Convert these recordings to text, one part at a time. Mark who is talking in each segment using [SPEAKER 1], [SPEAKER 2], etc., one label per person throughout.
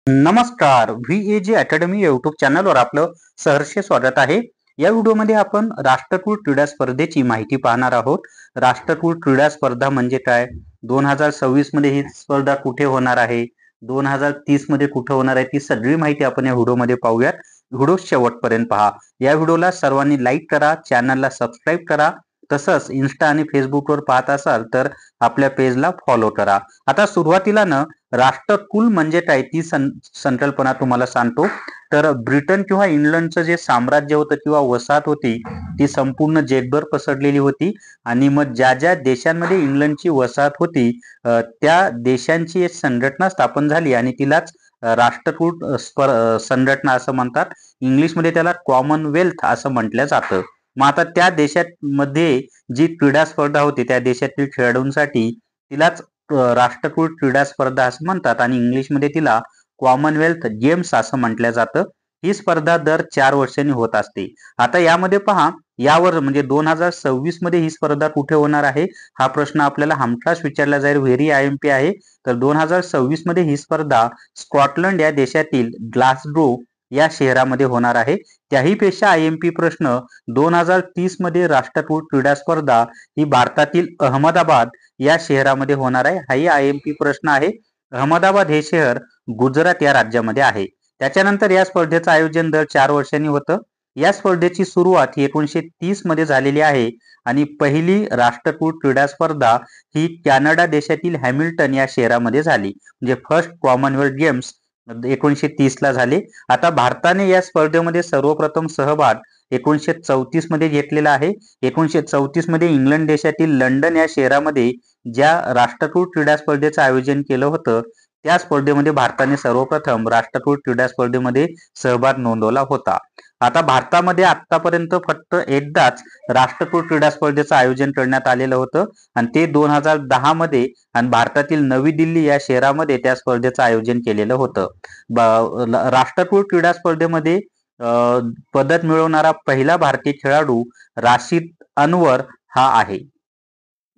[SPEAKER 1] नमस्कार. VAG academy YouTube चॅनलवर आपलं सहर्ष स्वागत आहे. या व्हिडिओमध्ये आपण राष्ट्रकुल क्रीडा स्पर्धेची माहिती पाहणार आहोत. राष्ट्रकुल क्रीडा स्पर्धा म्हणजे काय? 2026 मध्ये ही स्पर्धा कुठे होणार आहे? 2030 मध्ये कुठे होणार आहे? ती सगळी माहिती आपण या व्हिडिओमध्ये पाहूयात. व्हिडिओ शेवटपर्यंत पहा. या व्हिडिओला सर्वांनी लाईक करा, चॅनलला सबस्क्राईब करा. तसंच इन्स्टा आणि फेसबुकवर पाहत असाल तर आपल्या पेजला फॉलो करा. आता सुरुवातीला राष्ट्रकुल म्हणजे काय ती संकल्पना तुम्हाला सांगतो. तर ब्रिटन किंवा इंग्लंडचं जे साम्राज्य होतं किंवा वसाहत होती ती संपूर्ण जगभर पसरलेली होती आणि मग ज्या ज्या देशांमध्ये इंग्लंडची वसाहत होती त्या देशांची एक संघटना स्थापन झाली आणि तिलाच राष्ट्रकुल संघटना असं म्हणतात. इंग्लिशमध्ये त्याला कॉमनवेल्थ असं म्हटलं जातं. मग आता त्या देशामध्ये जी क्रीडा स्पर्धा होती त्या देशातील खेळाडूंसाठी तिलाच राष्ट्रकुल क्रीडा स्पर्धा असं म्हणतात आणि इंग्लिशमध्ये तिला कॉमनवेल्थ गेम्स असं म्हटलं जातं. ही स्पर्धा दर 4 वर्षांनी होत असते. आता यामध्ये पहा, यावर म्हणजे 2026 मध्ये ही स्पर्धा कुठे होणार आहे हा प्रश्न आपल्याला हमखास विचारला जाईल. व्हेरी IMP आहे. तर 2026 मध्ये ही स्पर्धा स्कॉटलंड या देशातील ग्लासगो या शहरामध्ये होणार आहे. त्याही पेक्षा IMP प्रश्न 2030 मध्ये राष्ट्रकुल क्रीडा स्पर्धा ही भारतातील अहमदाबाद या शहरामध्ये होणार आहे. हाही IMP प्रश्न आहे. अहमदाबाद हे शहर गुजरात या राज्यामध्ये आहे. त्याच्यानंतर या स्पर्धेचं आयोजन दर 4 वर्षांनी होतं. या स्पर्धेची सुरुवात ही 1930 मध्ये झालेली आहे आणि पहिली राष्ट्रकुल क्रीडा स्पर्धा ही कॅनडा देशातील हॅमिल्टन या शहरामध्ये झाली. म्हणजे फर्स्ट कॉमनवेल्थ गेम्स 1930 ला झाले. आता भारताने या स्पर्धेमध्ये सर्वप्रथम सहभाग 1934 मध्ये घेतलेला आहे. 1934 मध्ये इंग्लंड देशातील लंडन या शहरामध्ये ज्या राष्ट्रकुल क्रीडा स्पर्धेचं आयोजन केलं होतं त्या स्पर्धेमध्ये भारताने सर्वप्रथम राष्ट्रकुल क्रीडा स्पर्धेमध्ये सहभाग नोंदवला होता. आता भारतामध्ये आतापर्यंत फक्त एकदाच राष्ट्रकुल क्रीडा स्पर्धेचं आयोजन करण्यात आलेलं होतं आणि ते 2010 मध्ये आणि भारतातील नवी दिल्ली या शहरामध्ये त्या स्पर्धेचं आयोजन केलेलं होतं. राष्ट्रकुल क्रीडा स्पर्धेमध्ये पदक मिळवणारा पहिला भारतीय खेळाडू राशिद अनवर हा आहे.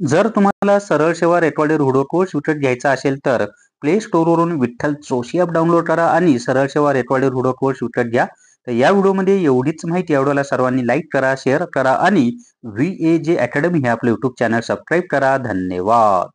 [SPEAKER 1] जर तुम्हाला सरळ सेवा रेकॉर्डेड व्हिडिओ कोर्स विकत घ्यायचा असेल तर प्ले स्टोअरवरून विठ्ठल जोशी ॲप डाउनलोड करा आणि सरळ सेवा रेकॉर्डेड व्हिडिओ कोर्स विकत घ्या. तर या व्हिडिओमध्ये एवढीच माहिती. या व्हिडिओला सर्वांनी लाईक करा, शेअर करा आणि VAG अकॅडमी हे आपले युट्यूब चॅनल सबस्क्राईब करा. धन्यवाद.